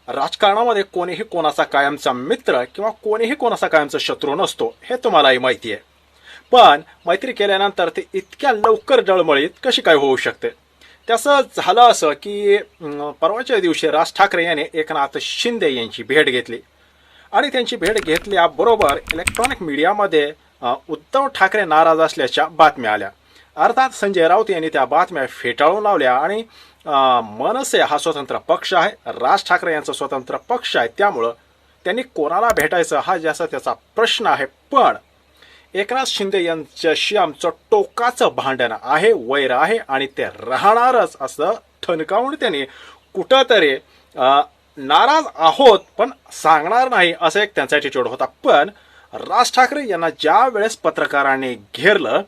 राजकारणामध्ये कोणीही कोणाचा कायमचा मित्र किंवा कोणीही कोणाचा कायमचा शत्रू नसतो, हे तुम्हालाही माहिती आहे. पण मैत्री केल्यानंतर ते इतक्या लवकर डळमळीत कशी काय होऊ शकते? त्याचं झालं असं की परवाच्या दिवशी राज ठाकरे यांनी एकनाथ शिंदे यांची भेट घेतली आणि त्यांची भेट घेतल्याबरोबर इलेक्ट्रॉनिक मीडियामध्ये उद्धव ठाकरे नाराज असल्याच्या बातम्या आल्या. अर्थात संजय राऊत यांनी त्या बातम्या फेटाळून लावल्या आणि मनसे हा स्वतंत्र पक्ष आहे, राज ठाकरे यांचा स्वतंत्र पक्ष आहे, त्यामुळं त्यांनी कोणाला भेटायचं हा ज्याचा त्याचा प्रश्न आहे. पण एकनाथ शिंदे यांच्याशी आमचं टोकाचं भांडण आहे, वैर आहे आणि ते राहणारच असं ठणकावून त्यांनी कुठंतरी नाराज आहोत पण सांगणार नाही असं एक त्यांचा ॲटिट्यूड होता. पण राज ठाकरे यांना ज्या वेळेस पत्रकारांनी घेरलं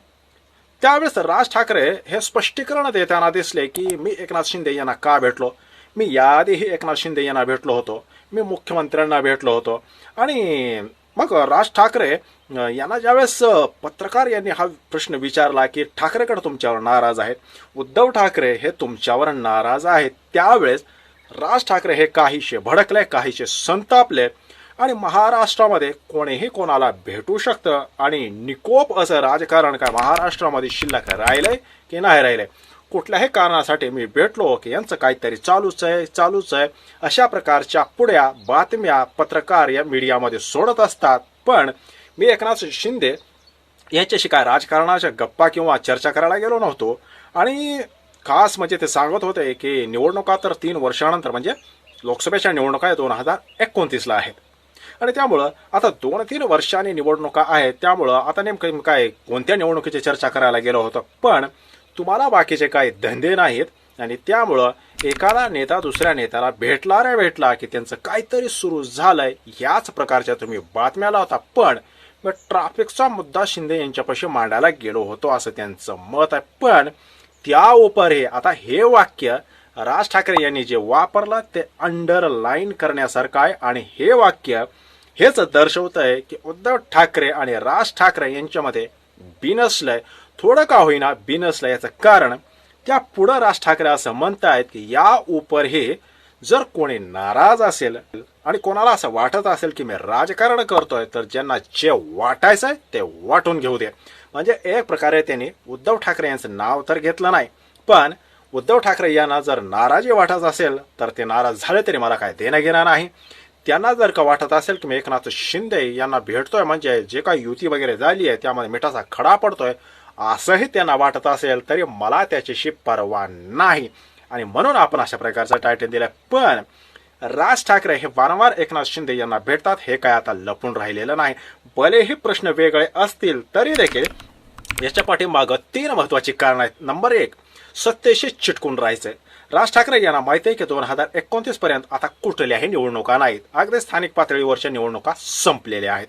त्यावेळेस राज ठाकरे हे स्पष्टीकरण देताना दिसले की मी एकनाथ शिंदे यांना का भेटलो, मी याआधीही एकनाथ शिंदे यांना भेटलो होतो, मी मुख्यमंत्र्यांना भेटलो होतो. आणि मग राज ठाकरे यांना ज्यावेळेस पत्रकार यांनी हा प्रश्न विचारला की ठाकरेकडे तुमच्यावर नाराज आहेत, उद्धव ठाकरे हे तुमच्यावर नाराज आहेत, त्यावेळेस राज ठाकरे हे काहीशे भडकले, काहीशे संतापले आणि महाराष्ट्रामध्ये कोणीही कोणाला भेटू शकतं आणि निकोप असं राजकारण काय महाराष्ट्रामध्ये शिल्लक राहिलंय की नाही राहिलंय, कुठल्याही कारणासाठी मी भेटलो की यांचं काहीतरी चालूच आहे अशा प्रकारच्या पुढ्या बातम्या पत्रकार या मीडियामध्ये सोडत असतात. पण मी एकनाथ शिंदे यांच्याशी काय राजकारणाच्या गप्पा किंवा चर्चा करायला गेलो नव्हतो. आणि खास म्हणजे ते सांगत होते की निवडणुका तर 3 वर्षानंतर म्हणजे लोकसभेच्या निवडणुका 2029ला आहेत आणि त्यामुळं आता 2-3 वर्षांनी निवडणुका आहेत, त्यामुळं आता नेमकं काय कोणत्या निवडणुकीची चर्चा करायला गेलो होतो. पण तुम्हाला बाकीचे काही धंदे नाहीत आणि त्यामुळं एखादा नेता दुसऱ्या नेत्याला भेटला की त्यांचं काहीतरी सुरू झालंय याच प्रकारच्या तुम्ही बातम्या लावता. पण मी ट्रॅफिकचा मुद्दा शिंदे यांच्यापाशी मांडायला गेलो होतो असं त्यांचं मत आहे. पण त्या उपर हे आता हे वाक्य राज ठाकरे यांनी जे वापरलं ते अंडरलाईन करण्यासारखं आहे आणि हे वाक्य हेच दर्शवत आहे की उद्धव ठाकरे आणि राज ठाकरे यांच्यामध्ये बिनसलंय, थोडं का होईना बिनसलंय. याचं कारण त्या पुढं राज ठाकरे असं म्हणतायत की या उपर हे जर कोणी नाराज असेल आणि कोणाला असं वाटत असेल की मी राजकारण करतोय तर ज्यांना जे वाटायचं आहे ते वाटून घेऊ दे. म्हणजे एक प्रकारे त्यांनी उद्धव ठाकरे यांचं नाव तर घेतलं नाही, पण उद्धव ठाकरे यांना जर नाराजी वाटत असेल तर ते नाराज झाले तरी मला काय देणं घेणं नाही. त्यांना जर का वाटत असेल की मी एकनाथ शिंदे यांना भेटतोय म्हणजे जे काही युती वगैरे झाली आहे त्यामध्ये मिठाचा खडा पडतोय असंही त्यांना वाटत असेल तरी मला त्याच्याशी परवा नाही आणि म्हणून आपण अशा प्रकारचं टायटल दिलं. पण राज ठाकरे हे वारंवार एकनाथ शिंदे यांना भेटतात हे काय आता लपून राहिलेलं नाही. भलेही प्रश्न वेगळे असतील तरी देखील याच्या पाठीमागं 3 महत्वाची कारण आहेत. नंबर 1, सत्तेशी चिटकून राहायचंय. राज ठाकरे यांना माहिती आहे की 2029 पर्यंत आता कुठल्याही निवडणुका नाहीत, अगदी स्थानिक पातळीवरच्या निवडणुका संपलेल्या आहेत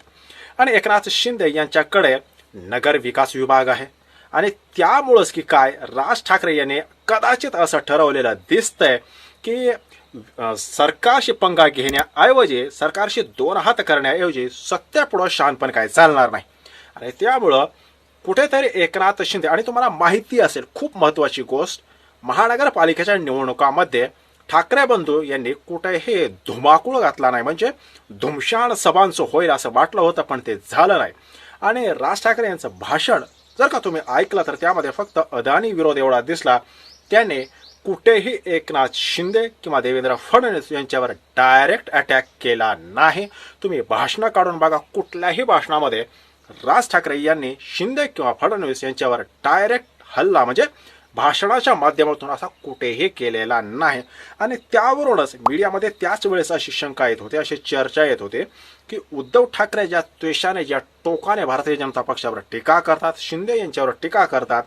आणि एकनाथ शिंदे यांच्याकडे नगर विकास विभाग आहे आणि त्यामुळंच की काय राज ठाकरे यांनी कदाचित असं ठरवलेलं दिसतंय की सरकारशी पंगा घेण्याऐवजी सरकारशी 2 हात करण्याऐवजी सत्तेपुढं शहाणपण काय चालणार नाही. आणि त्यामुळं कुठेतरी एकनाथ शिंदे आणि तुम्हाला माहिती असेल खूप महत्वाची गोष्ट, महानगरपालिकेच्या निवडणुकामध्ये ठाकरे बंधू यांनी कुठेही धुमाकूळ घातला नाही, म्हणजे धुमशान सभांचं होईल असं वाटलं होतं पण ते झालं नाही. आणि राज ठाकरे यांचं भाषण जर का तुम्ही ऐकलं तर त्यामध्ये फक्त अदानी विरोध एवढा दिसला. त्याने कुठेही एकनाथ शिंदे किंवा देवेंद्र फडणवीस यांच्यावर डायरेक्ट अटॅक केला नाही. तुम्ही भाषणं काढून बघा, कुठल्याही भाषणामध्ये राज ठाकरे यांनी शिंदे किंवा फडणवीस यांच्यावर डायरेक्ट हल्ला म्हणजे भाषणाच्या माध्यमातून असा कुठेही केलेला नाही. आणि त्यावरूनच मीडियामध्ये त्याच वेळेस अशी शंका येत होती, अशी चर्चा येत होते की उद्धव ठाकरे ज्या द्वेषाने ज्या टोकाने भारतीय जनता पक्षावर टीका करतात, शिंदे यांच्यावर टीका करतात,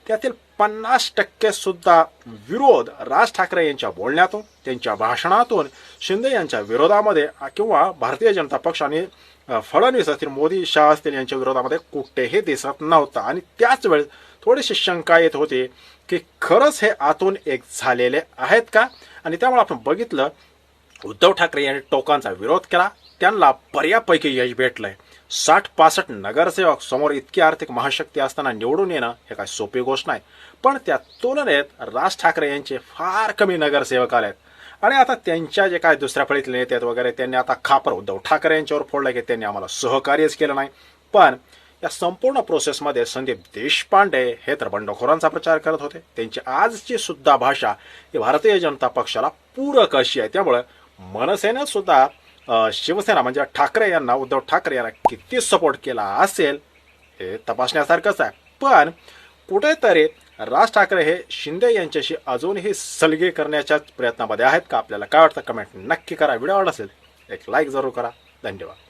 त्यातील 50% सुद्धा विरोध राज ठाकरे यांच्या बोलण्यातून त्यांच्या भाषणातून शिंदे यांच्या विरोधामध्ये किंवा भारतीय जनता पक्ष आणि फडणवीस असतील, मोदी शाह असतील यांच्या विरोधामध्ये कुठेही दिसत नव्हता. आणि त्याच वेळेस थोडीशी शंका येत होती की खरंच हे आतून एक झालेले आहेत का. आणि त्यामुळे आपण बघितलं उद्धव ठाकरे यांनी टोकांचा विरोध केला, त्यांना बऱ्यापैकी यश भेटलंय. 60-65 नगरसेवक समोर इतकी आर्थिक महाशक्ती असताना निवडून येणं हे काय सोपी गोष्ट नाही. पण त्या तुलनेत राज ठाकरे यांचे फार कमी नगरसेवक आलेत आणि आता त्यांच्या जे काय दुसऱ्या फळीतले नेते आहेत वगैरे त्यांनी आता खापर उद्धव ठाकरे यांच्यावर फोडलं की त्यांनी आम्हाला सहकार्यच केलं नाही. पण या संपूर्ण प्रोसेसमध्ये संदीप देशपांडे हे तर बंडखोरांचा प्रचार करत होते. त्यांची आजची सुद्धा भाषा ही भारतीय जनता पक्षाला पूरक अशी आहे. त्यामुळे मनसेने सुद्धा शिवसेना म्हणजे ठाकरे यांना, उद्धव ठाकरे यांना किती सपोर्ट केला असेल हे तपासण्यासारखंच आहे. पण कुठेतरी राज ठाकरे हे शिंदे यांच्याशी अजूनही सलगे करण्याच्या प्रयत्नामध्ये आहेत का? आपल्याला काय वाटतं कमेंट नक्की करा. व्हिडिओ आवडला असेल एक लाईक जरूर करा. धन्यवाद.